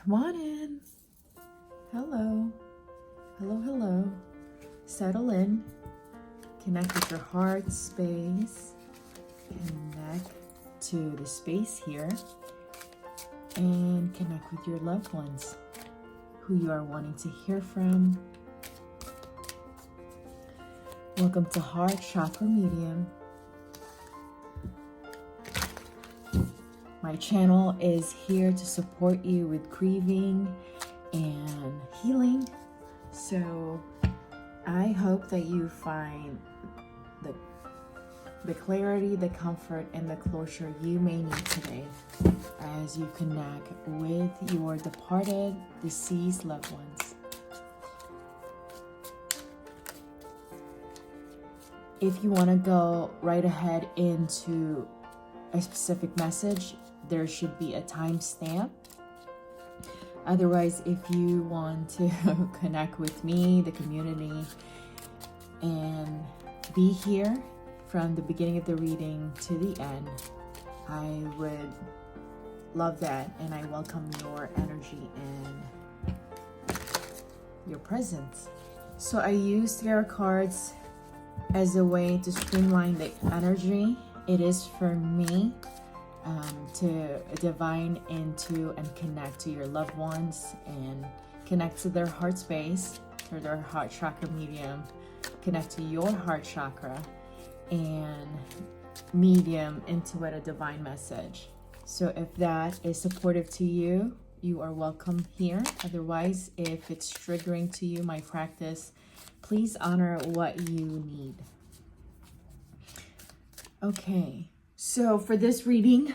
Come on in. Hello. Hello, hello. Settle in. Connect with your heart space. Connect to the space here. And connect with your loved ones who you are wanting to hear from. Welcome to Heart Chakra Medium. My channel is here to support you with grieving and healing. So I hope that you find the clarity, the comfort, and the closure you may need today as you connect with your departed, deceased loved ones. If you want to go right ahead into a specific message, there should be a timestamp. Otherwise, if you want to connect with me, the community, and be here from the beginning of the reading to the end, I would love that, and I welcome your energy and your presence. So I use tarot cards as a way to streamline the energy. It is for me to divine into and connect to your loved ones and connect to their heart space or their heart chakra medium, connect to your heart chakra and medium into it a divine message. So if that is supportive to you, you are welcome here. Otherwise, if it's triggering to you, my practice, please honor what you need. Okay, so for this reading,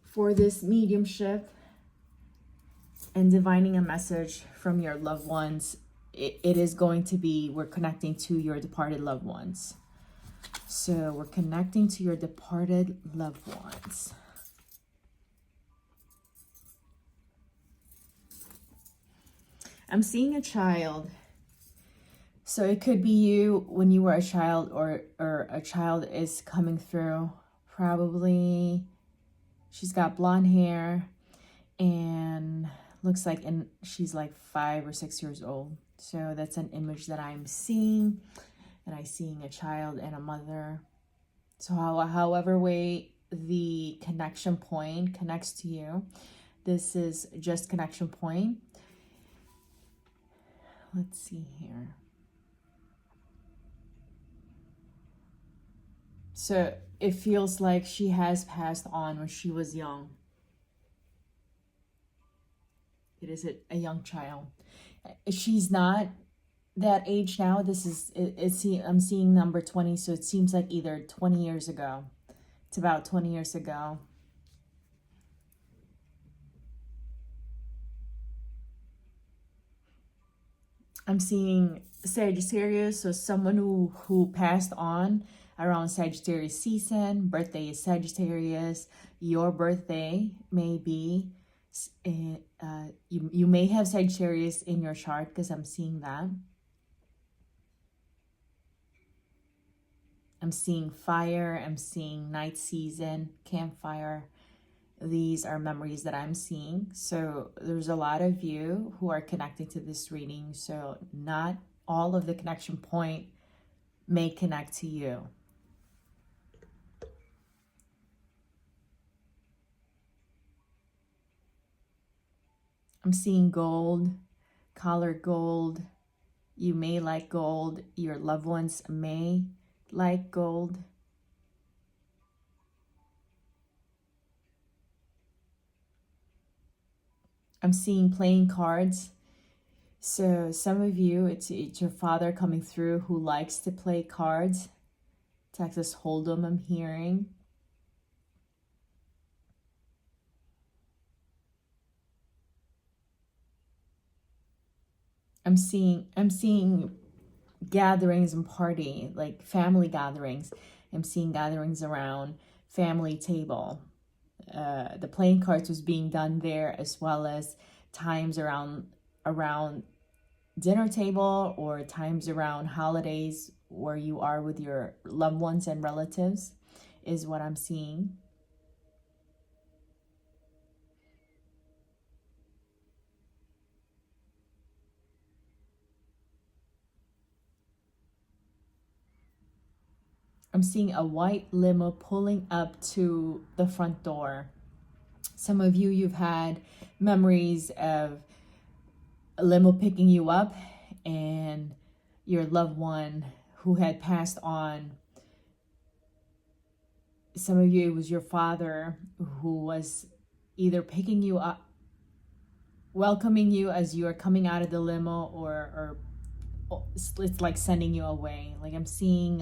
for this mediumship and divining a message from your loved ones, it is going to be, we're connecting to your departed loved ones. So we're connecting to your departed loved ones. I'm seeing a child. So it could be you when you were a child, or a child is coming through. Probably she's got blonde hair and looks like she's like 5 or 6 years old. So that's an image that I'm seeing. And I'm seeing a child and a mother. So however way the connection point connects to you, this is just connection point. Let's see here. So it feels like she has passed on when she was young. It is a young child. She's not that age now. This is, I'm seeing number 20, so it seems like either 20 years ago. It's about 20 years ago. I'm seeing Sagittarius, so someone who passed on around Sagittarius season. Birthday is Sagittarius. Your birthday may be, you may have Sagittarius in your chart because I'm seeing that. I'm seeing fire. I'm seeing night season, campfire. These are memories that I'm seeing. So there's a lot of you who are connecting to this reading. So not all of the connection point may connect to you. I'm seeing gold, colored gold. You may like gold. Your loved ones may like gold. I'm seeing playing cards. So some of you, it's your father coming through who likes to play cards. Texas Hold'em, I'm hearing. I'm seeing gatherings and party, like family gatherings. I'm seeing gatherings around family table. The playing cards was being done there, as well as times around dinner table or times around holidays where you are with your loved ones and relatives is what I'm seeing. I'm seeing a white limo pulling up to the front door. Some of you, you've had memories of a limo picking you up and your loved one who had passed on. Some of you, it was your father who was either picking you up, welcoming you as you are coming out of the limo, or it's like sending you away. Like I'm seeing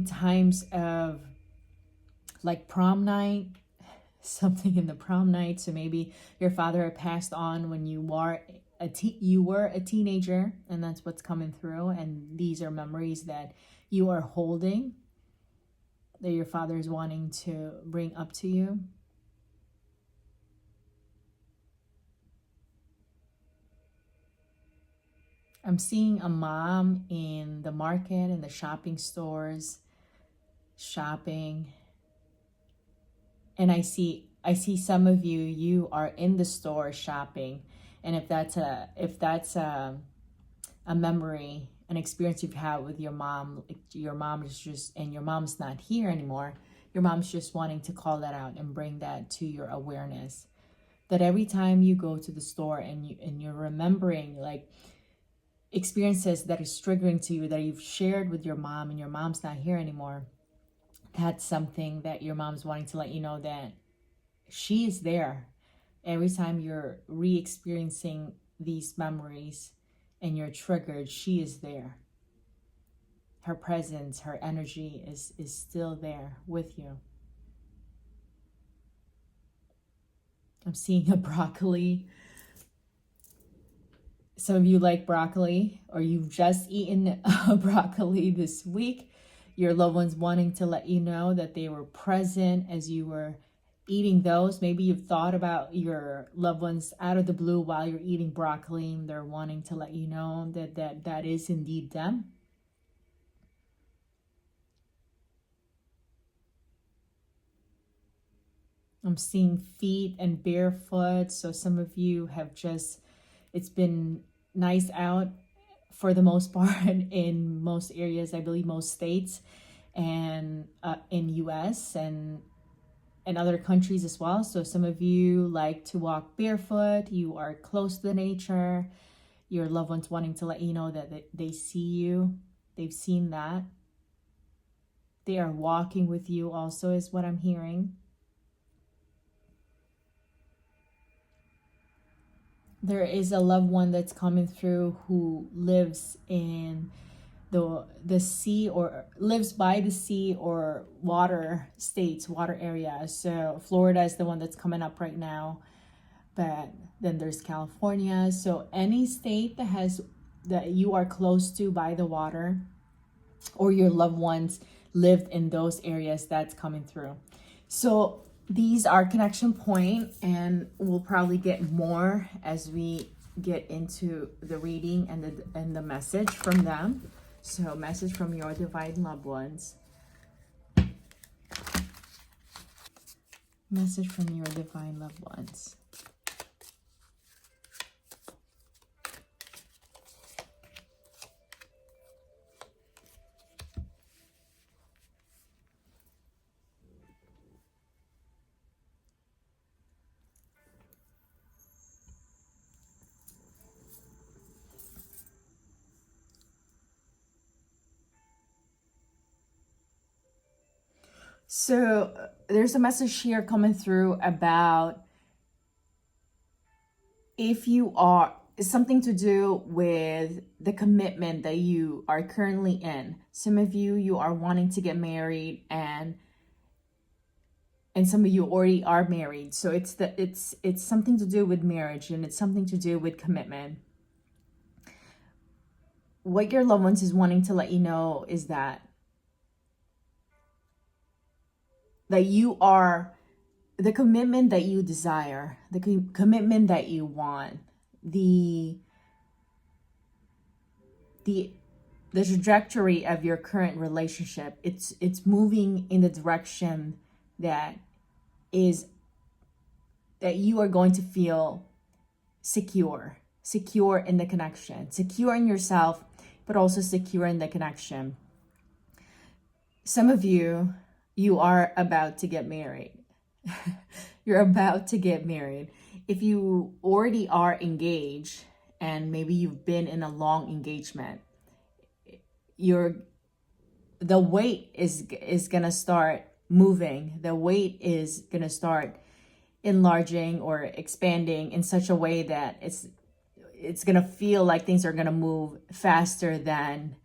times of like prom night, something in the prom night. So maybe your father had passed on when you were a teenager, and that's what's coming through. And these are memories that you are holding, that your father is wanting to bring up to you. I'm seeing a mom in the market, in the shopping stores, shopping. And I see some of you, you are in the store shopping. And if that's a memory, an experience you've had with your mom is just, and your mom's not here anymore, your mom's just wanting to call that out and bring that to your awareness. That every time you go to the store and you're remembering like experiences that is triggering to you that you've shared with your mom, and your mom's not here anymore, that's something that your mom's wanting to let you know that she is there. Every time you're re-experiencing these memories and you're triggered, she is there. Her presence, her energy is still there with you. I'm seeing a broccoli. Some of you like broccoli, or you've just eaten broccoli this week. Your loved ones wanting to let you know that they were present as you were eating those. Maybe you've thought about your loved ones out of the blue while you're eating broccoli, and they're wanting to let you know that is indeed them. I'm seeing feet and barefoot. So some of you have just, it's been nice out for the most part in most areas, I believe most states, and in US and other countries as well. So some of you like to walk barefoot, you are close to nature, your loved ones wanting to let you know that they see you, they've seen that. They are walking with you also is what I'm hearing. There is a loved one that's coming through who lives in the sea, or lives by the sea or water states, water areas. So Florida is the one that's coming up right now, but then there's California. So any state that you are close to by the water, or your loved ones lived in those areas, that's coming through. So these are connection point, and we'll probably get more as we get into the reading and the message from them. So message from your divine loved ones. Message from your divine loved ones. So there's a message here coming through about if you are, something to do with the commitment that you are currently in. Some of you are wanting to get married, and some of you already are married. So it's something to do with marriage, and it's something to do with commitment. What your loved ones is wanting to let you know is that you are the commitment that you desire, the commitment that you want, the trajectory of your current relationship. It's moving in the direction that you are going to feel secure in the connection, secure in yourself, but also secure in the connection. Some of you, you are about to get married. You're about to get married. If you already are engaged and maybe you've been in a long engagement, the weight is gonna start moving. The weight is gonna start enlarging or expanding in such a way that it's gonna feel like things are gonna move faster than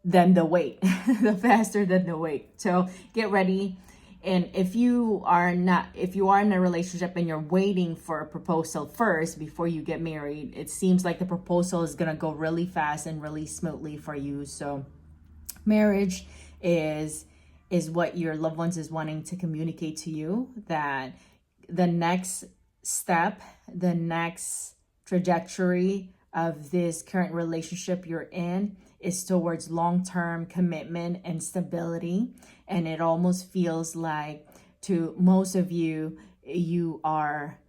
the weight, the faster than the weight. So get ready. And if you are in a relationship and you're waiting for a proposal first before you get married, it seems like the proposal is gonna go really fast and really smoothly for you. So marriage is what your loved ones is wanting to communicate to you, that the next step, the next trajectory of this current relationship you're in is towards long-term commitment and stability. And it almost feels like, to most of you, you are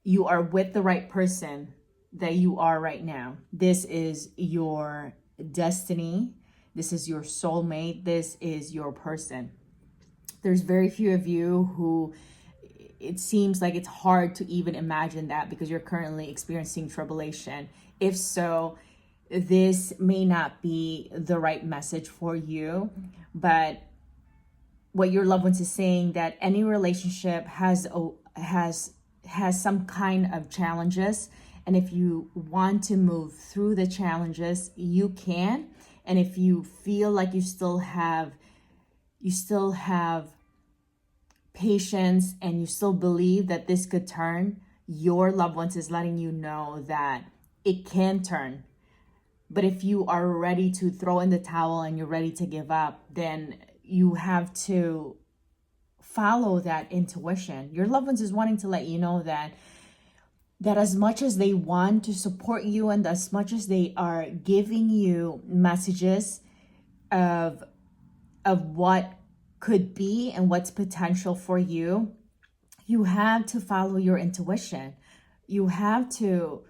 with the right person that you are right now. This is your destiny. This is your soulmate. This is your person. There's very few of you who it seems like it's hard to even imagine that, because you're currently experiencing tribulation. If so, this may not be the right message for you. But what your loved ones is saying, that any relationship has some kind of challenges, and if you want to move through the challenges, you can. And if you feel like you still have patience and you still believe that this could turn, your loved ones is letting you know that it can turn. But if you are ready to throw in the towel and you're ready to give up, then you have to follow that intuition. Your loved ones is wanting to let you know that as much as they want to support you and as much as they are giving you messages of what could be and what's potential for you, you have to follow your intuition. You have to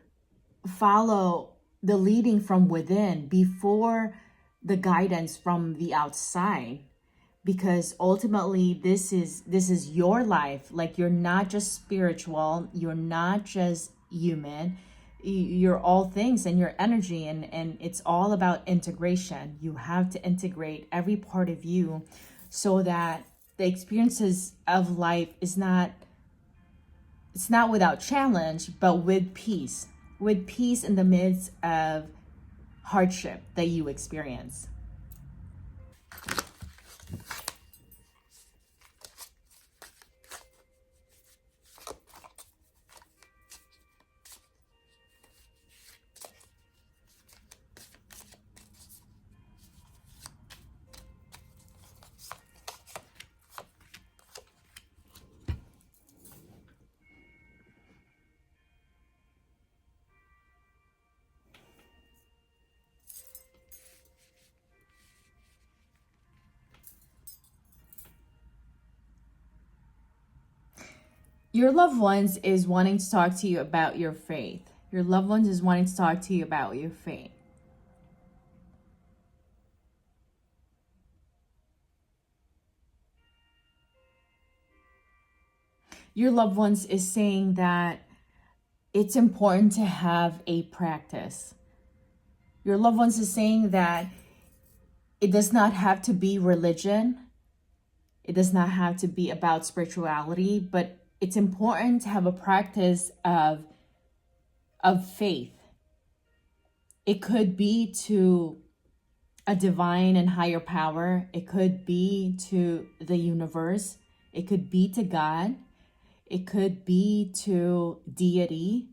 follow the leading from within before the guidance from the outside, because ultimately this is your life. Like, you're not just spiritual, you're not just human, you're all things, and your energy, and it's all about integration. You have to integrate every part of you so that the experiences of life it's not without challenge, but with peace in the midst of hardship that you experience. Your loved ones is wanting to talk to you about your faith. Your loved ones is wanting to talk to you about your faith. Your loved ones is saying that it's important to have a practice. Your loved ones is saying that it does not have to be religion. It does not have to be about spirituality, but it's important to have a practice of faith. It could be to a divine and higher power. It could be to the universe. It could be to God. It could be to deity.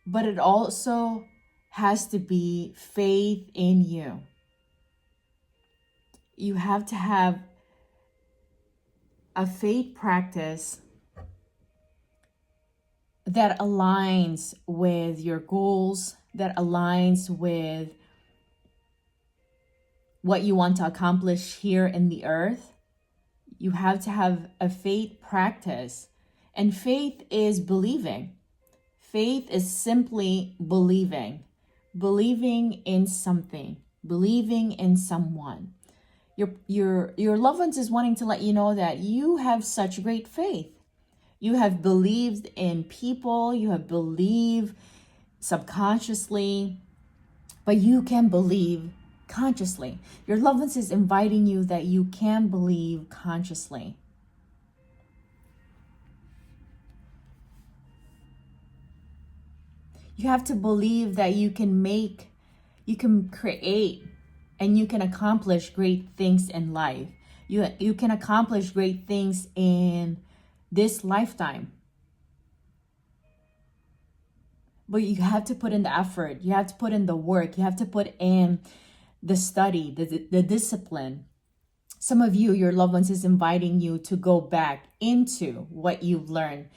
But it also has to be faith in you. You have to have a faith practice that aligns with your goals, that aligns with what you want to accomplish here in the earth. You have to have a faith practice. And faith is believing. Faith is simply believing. believing in something, believing in someone. Your loved ones is wanting to let you know that you have such great faith. You have believed in people, you have believed subconsciously, but you can believe consciously. Your loved ones is inviting you that you can believe consciously. You have to believe that you can create, and you can accomplish great things in life. You can accomplish great things in this lifetime. But you have to put in the effort. You have to put in the work. You have to put in the study, the discipline. Some of you, your loved ones is inviting you to go back into what you've learned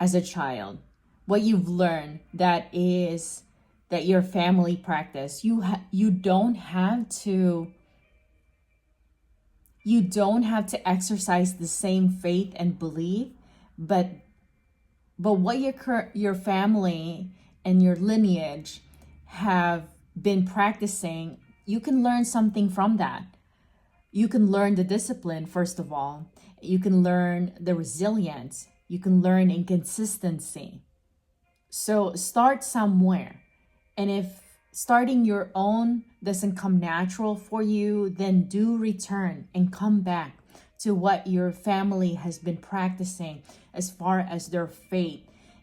as a child. What you've learned that your family practice. You don't have to exercise the same faith and belief, but what your family and your lineage have been practicing, you can learn something from that. You can learn the discipline, first of all. You can learn the resilience. You can learn inconsistency. So start somewhere. And if starting your own doesn't come natural for you, then do return and come back to what your family has been practicing as far as their faith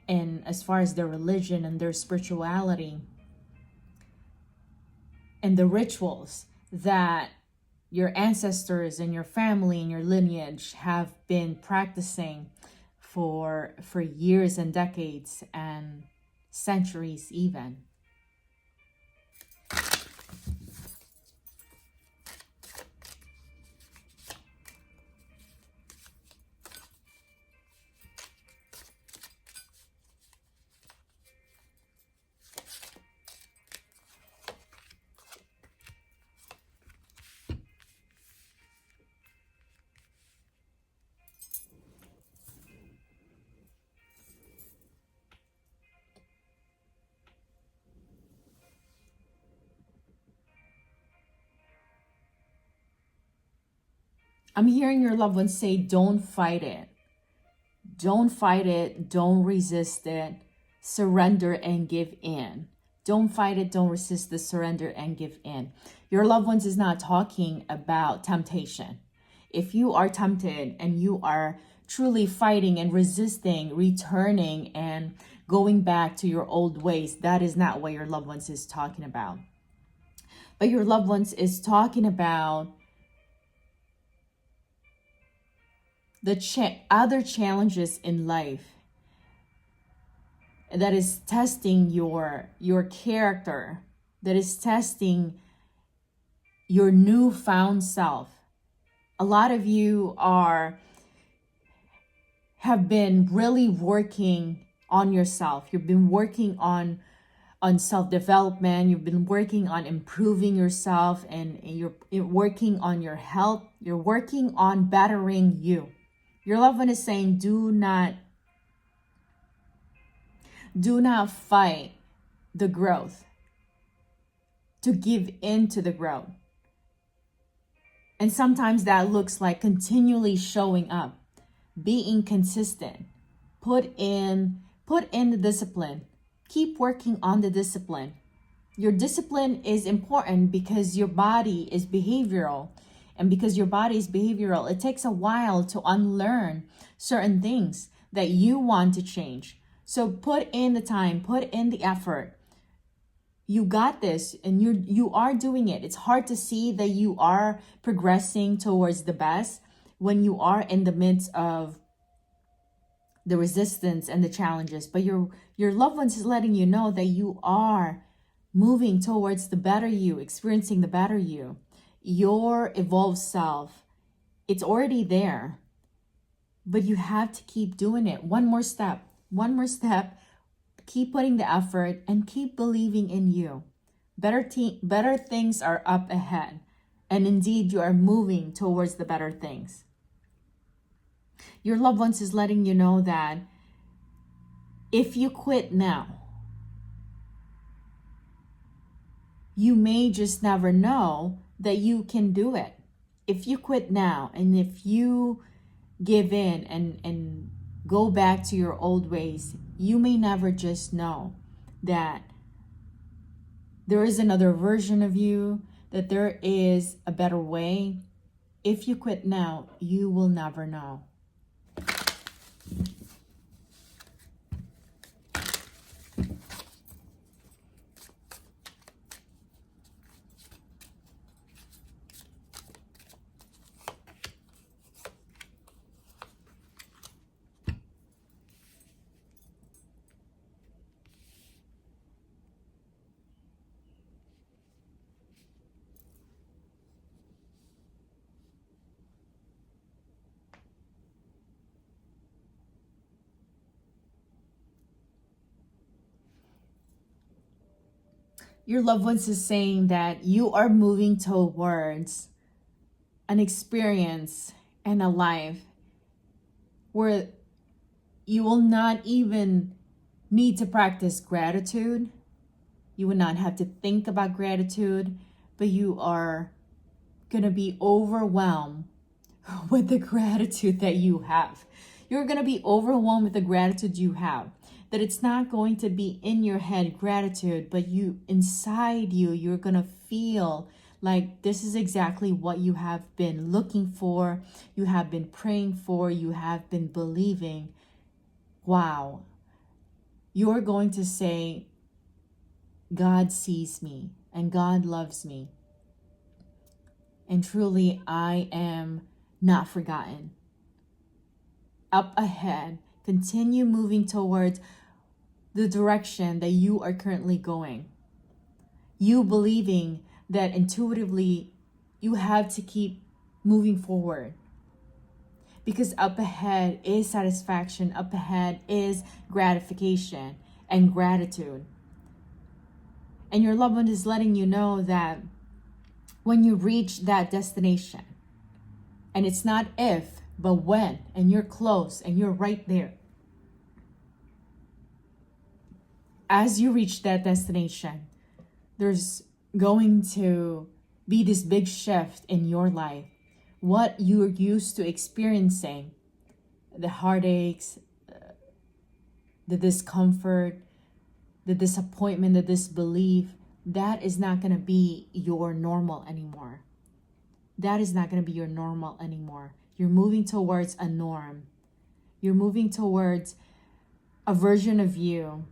and as far as their religion and their spirituality and the rituals that your ancestors and your family and your lineage have been practicing for years and decades and centuries even. I'm hearing your loved ones say, don't fight it. Don't fight it. Don't resist it. Surrender and give in. Don't fight it. Don't resist the surrender and give in. Your loved ones is not talking about temptation. If you are tempted and you are truly fighting and resisting, returning and going back to your old ways, that is not what your loved ones is talking about. But your loved ones is talking about the other challenges in life that is testing your character, that is testing your newfound self. A lot of you have been really working on yourself. You've been working on self-development. You've been working on improving yourself, and you're working on your health. You're working on bettering you. Your loved one is saying, do not fight the growth, to give in to the growth. And sometimes that looks like continually showing up, being consistent. Put in the discipline. Keep working on the discipline. Your discipline is important because your body is behavioral. And because your body is behavioral, it takes a while to unlearn certain things that you want to change. So put in the time, put in the effort. You got this, and you are doing it. It's hard to see that you are progressing towards the best when you are in the midst of the resistance and the challenges. But your loved ones is letting you know that you are moving towards the better you, experiencing the better you. Your evolved self, it's already there, but you have to keep doing it. One more step, keep putting the effort and keep believing in you. Better things are up ahead, and indeed you are moving towards the better things. Your loved ones is letting you know that if you quit now, you may just never know that you can do it. If you quit now, and if you give in and go back to your old ways, you may never just know that there is another version of you, that there is a better way. If you quit now, you will never know. Your loved ones is saying that you are moving towards an experience and a life where you will not even need to practice gratitude. You will not have to think about gratitude, but you are going to be overwhelmed with the gratitude that you have. You're going to be overwhelmed with the gratitude you have. That it's not going to be in your head gratitude, but you inside you're going to feel like this is exactly what you have been looking for, you have been praying for, you have been believing. Wow. You're going to say, God sees me and God loves me. And truly, I am not forgotten. Up ahead, continue moving towards the direction that you are currently going. You believing that intuitively you have to keep moving forward. Because up ahead is satisfaction, up ahead is gratification and gratitude. And your loved one is letting you know that when you reach that destination, and it's not if, but when, and you're close and you're right there. As you reach that destination, there's going to be this big shift in your life. What you're used to experiencing, the heartaches, the discomfort, the disappointment, the disbelief, that is not going to be your normal anymore. That is not going to be your normal anymore. You're moving towards a norm. You're moving towards a version of you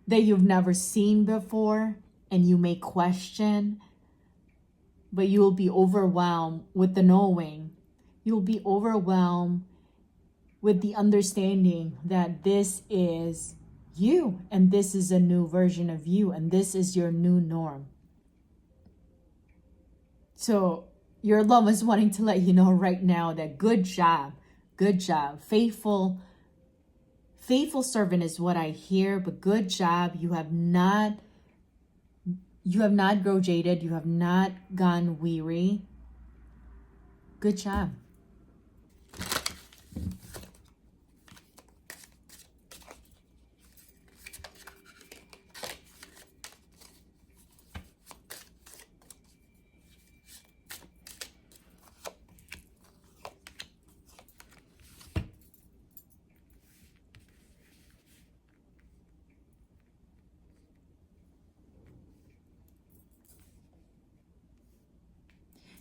that you've never seen before, and you may question, but you will be overwhelmed with the knowing. You'll be overwhelmed with the understanding that this is you, and this is a new version of you, and this is your new norm. So your love is wanting to let you know right now that good job, faithful servant is what I hear, but good job. You have not grown jaded. You have not gone weary. Good job.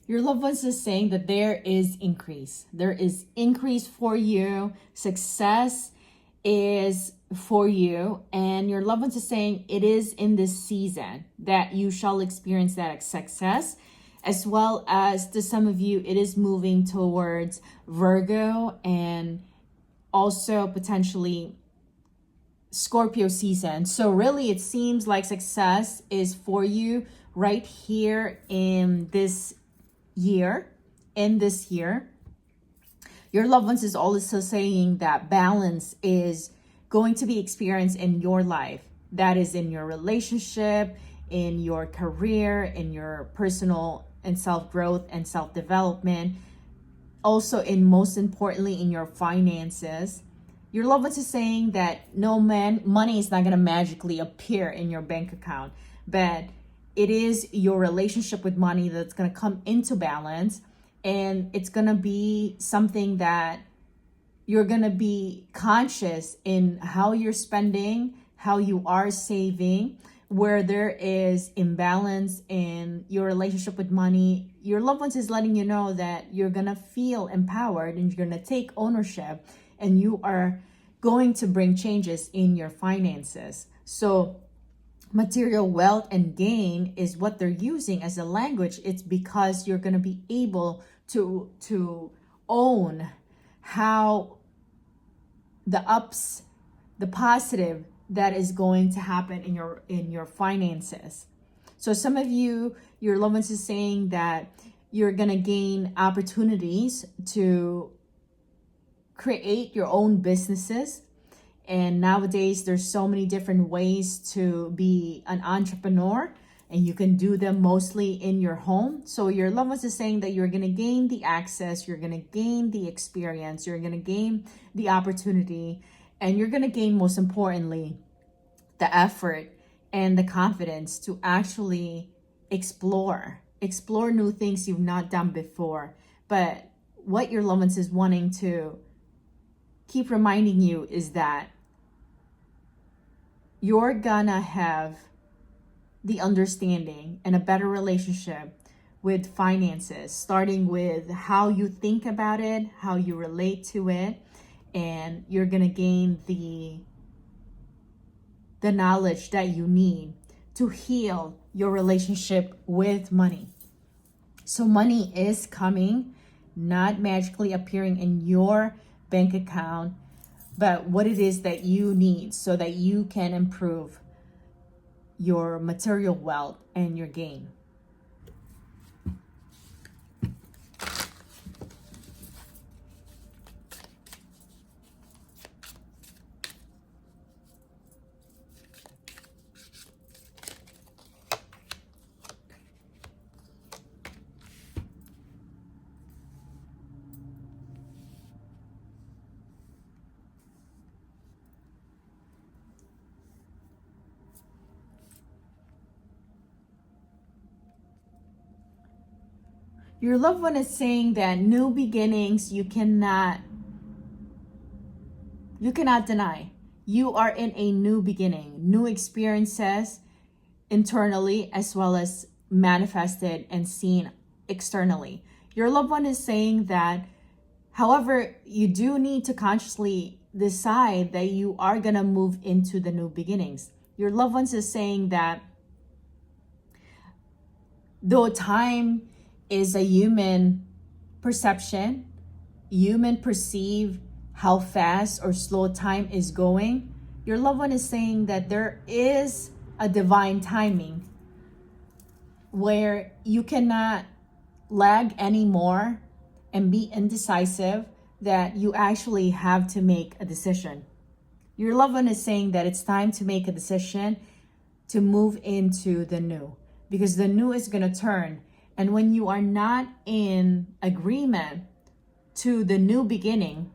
Your loved ones is saying that there is increase. There is increase for you. Success is for you. And your loved ones is saying it is in this season that you shall experience that success. As well as to some of you, it is moving towards Virgo and also potentially Scorpio season. So really it seems like success is for you right here in this year. Your loved ones is also saying that balance is going to be experienced in your life. That is in your relationship, in your career, in your personal and self-growth and self-development. Also, in most importantly, in your finances. Your loved ones is saying that no, man, money is not going to magically appear in your bank account, but it is your relationship with money that's going to come into balance, and it's going to be something that you're going to be conscious in how you're spending, how you are saving. Where there is imbalance in your relationship with money, your loved ones is letting you know that you're going to feel empowered and you're going to take ownership, and you are going to bring changes in your finances. So material wealth and gain is what they're using as a language. It's because you're going to be able to own how the ups, the positive that is going to happen in your finances. So some of you, your loved ones is saying that you're going to gain opportunities to create your own businesses. And nowadays there's so many different ways to be an entrepreneur, and you can do them mostly in your home. So your loved ones is saying that you're going to gain the access, you're going to gain the experience, you're going to gain the opportunity, and you're going to gain, most importantly, the effort and the confidence to actually explore new things you've not done before. But what your loved ones is wanting to keep reminding you is that you're gonna have the understanding and a better relationship with finances, starting with how you think about it, how you relate to it, and you're gonna gain the knowledge that you need to heal your relationship with money. So money is coming, not magically appearing in your bank account, but what it is that you need so that you can improve your material wealth and your gain. Your loved one is saying that new beginnings you cannot deny. You are in a new beginning, new experiences internally as well as manifested and seen externally. Your loved one is saying that, however, you do need to consciously decide that you are going to move into the new beginnings. Your loved ones is saying that though time is a human perception, human perceive how fast or slow time is going, your loved one is saying that there is a divine timing where you cannot lag anymore and be indecisive, that you actually have to make a decision. Your loved one is saying that it's time to make a decision to move into the new, because the new is going to turn. And when you are not in agreement to the new beginning,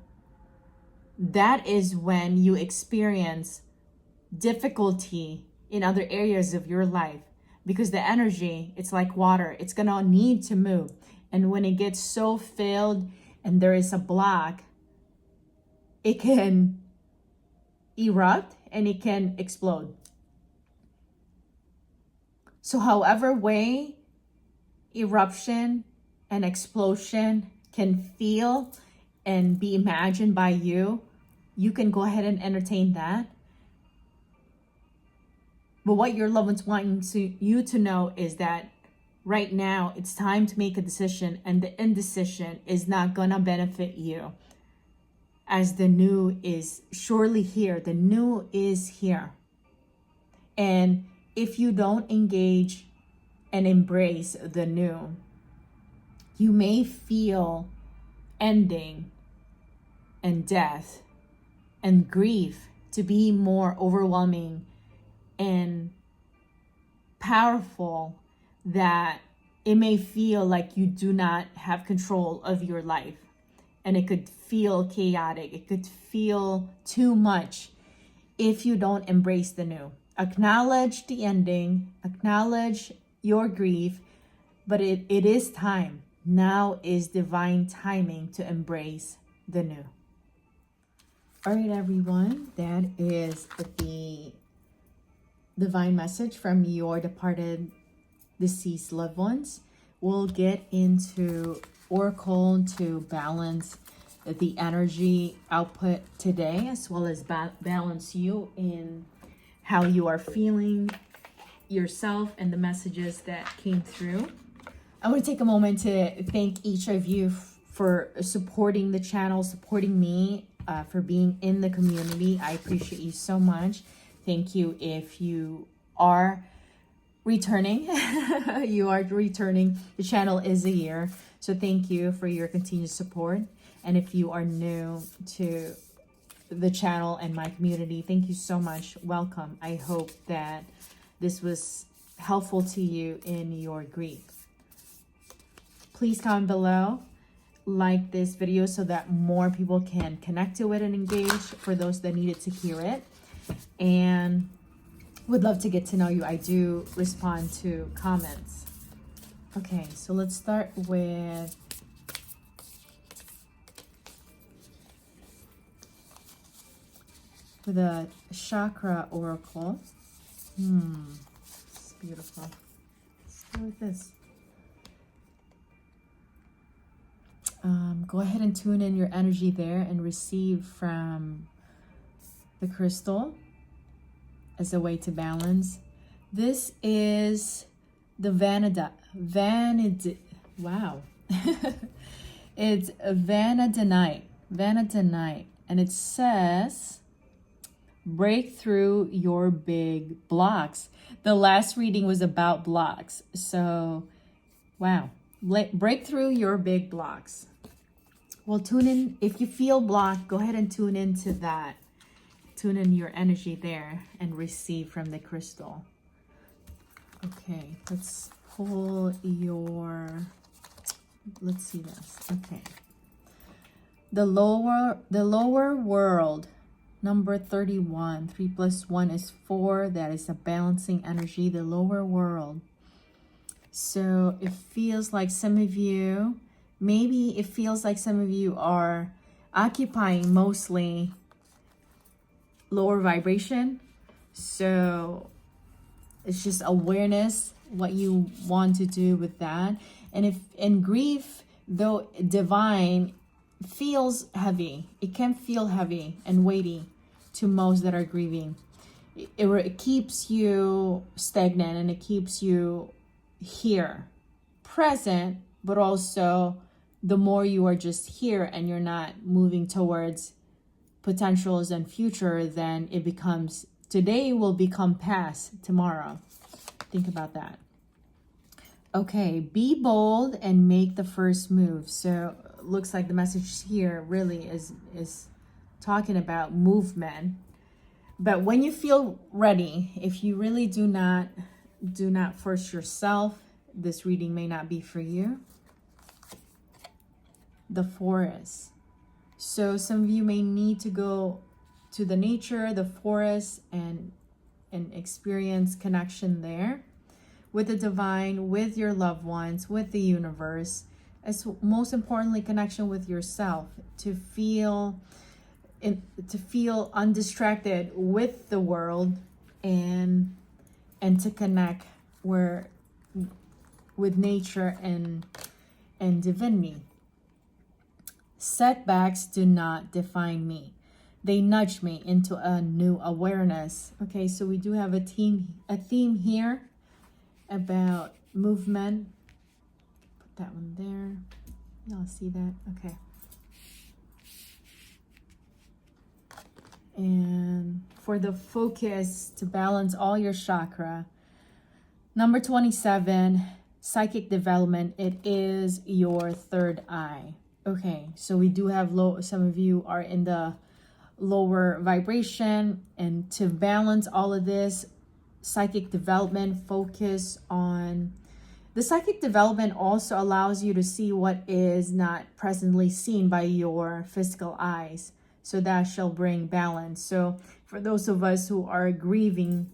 that is when you experience difficulty in other areas of your life, because the energy, it's like water, it's going to need to move. And when it gets so filled and there is a block, it can erupt and it can explode. So however way eruption and explosion can feel and be imagined by you, you can go ahead and entertain that. But what your loved ones want you to know is that right now it's time to make a decision, and the indecision is not gonna benefit you, as the new is surely here. The new is here. And if you don't engage and embrace the new, you may feel ending and death and grief to be more overwhelming and powerful, that it may feel like you do not have control of your life. and it could feel chaotic. It could feel too much if you don't embrace the new. Acknowledge the ending, acknowledge your grief, but it is time. Now is divine timing to embrace the new. All right, everyone, that is the divine message from your departed, deceased loved ones. We'll get into Oracle to balance the energy output today, as well as balance you in how you are feeling yourself and the messages that came through. I want to take a moment to thank each of you for supporting the channel, supporting me, for being in the community. I appreciate you so much. Thank you if you are returning. You are returning. The channel is a year. So thank you for your continued support. And if you are new to the channel and my community, thank you so much. Welcome. I hope that this was helpful to you in your grief. Please comment below, like this video so that more people can connect to it and engage, for those that needed to hear it. And would love to get to know you. I do respond to comments. Okay, so let's start with a chakra oracle. It's beautiful. Let's start with this. Go ahead and tune in your energy there and receive from the crystal as a way to balance. This is the wow. It's Vanadinite, and it says, break through your big blocks. The last reading was about blocks, so wow. Break through your big blocks. Well, tune in. If you feel blocked, go ahead and tune into that. Tune in your energy there and receive from the crystal. Okay, let's pull your, let's see this. Okay. The lower world, number 31. 3 + 1 is 4. That is a balancing energy, the lower world. So it feels like some of you, maybe it feels like some of you are occupying mostly lower vibration. So it's just awareness, what you want to do with that. And if in grief, though divine feels heavy, it can feel heavy and weighty to most that are grieving. It keeps you stagnant, and it keeps you here, present, but also the more you are just here and you're not moving towards potentials and future, then it becomes, today will become past tomorrow. Think about that. Okay, be bold and make the first move. So looks like the message here really is talking about movement. But when you feel ready, if you really do not force yourself, this reading may not be for you. The forest. So some of you may need to go to the nature, the forest, and experience connection there with the divine, with your loved ones, with the universe. As most importantly, connection with yourself, to feel undistracted with the world, and to connect with nature and divinity. Setbacks do not define me. They nudge me into a new awareness. Okay, so we do have a theme here about movement. Put that one there. Y'all see that? Okay. And for the focus to balance all your chakra, number 27, psychic development, it is your third eye. Okay, so we do have some of you are in the lower vibration, and to balance all of this, psychic development, focus on The psychic development also allows you to see what is not presently seen by your physical eyes. So that shall bring balance. So for those of us who are grieving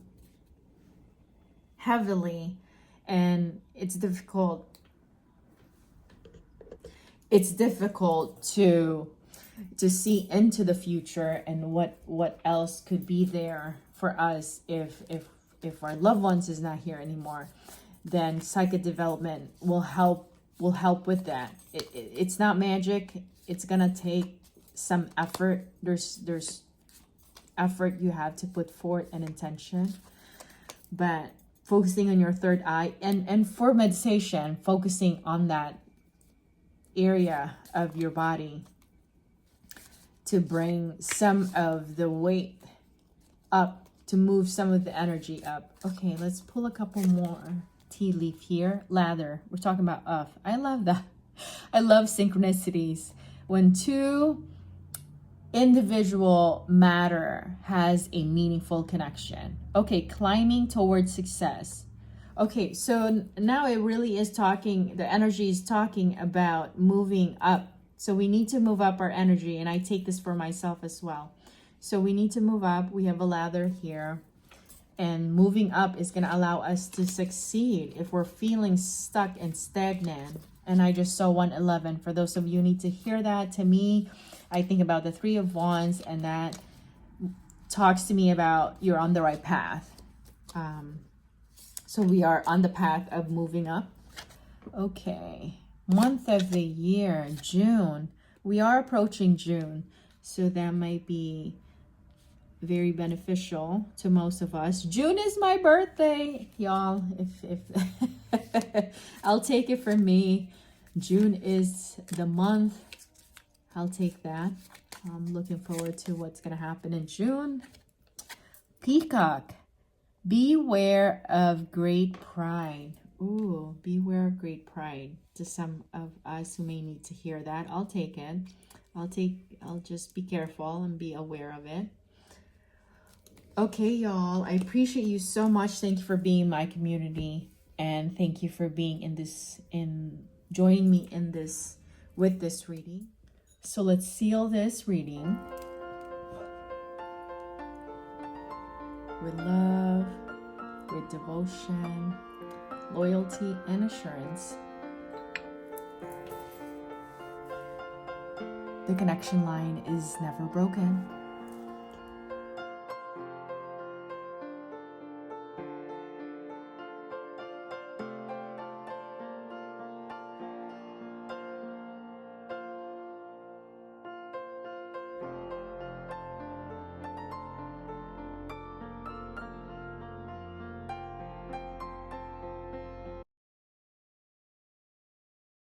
heavily, and it's difficult to see into the future and what else could be there for us if our loved ones is not here anymore, then psychic development will help with that. It's not magic. It's gonna take some effort. There's effort you have to put forth and intention, but focusing on your third eye, and for meditation, focusing on that area of your body to bring some of the weight up, to move some of the energy up. Okay, let's pull a couple more. Tea leaf here. Ladder. We're talking about I love that. I love synchronicities. When two individual matter has a meaningful connection. Okay, climbing towards success. Okay, so now it really is talking, the energy is talking about moving up. So we need to move up our energy, and I take this for myself as well. So we need to move up. We have a ladder here, and moving up is going to allow us to succeed if we're feeling stuck and stagnant. And I just saw 111. For those of you who need to hear that, to me, I think about the Three of Wands, and that talks to me about you're on the right path. So we are on the path of moving up. Okay, month of the year, June. We are approaching June, so that might be very beneficial to most of us. June is my birthday, y'all. If I'll take it from me. June is the month. I'll take that. I'm looking forward to what's going to happen in June. Peacock. Beware of great pride. Ooh, beware of great pride. To some of us who may need to hear that, I'll take it. I'll just be careful and be aware of it. Okay, y'all, I appreciate you so much. Thank you for being in my community, and thank you for being joining me in this, with this reading. So let's seal this reading with love, with devotion, loyalty, and assurance. The connection line is never broken.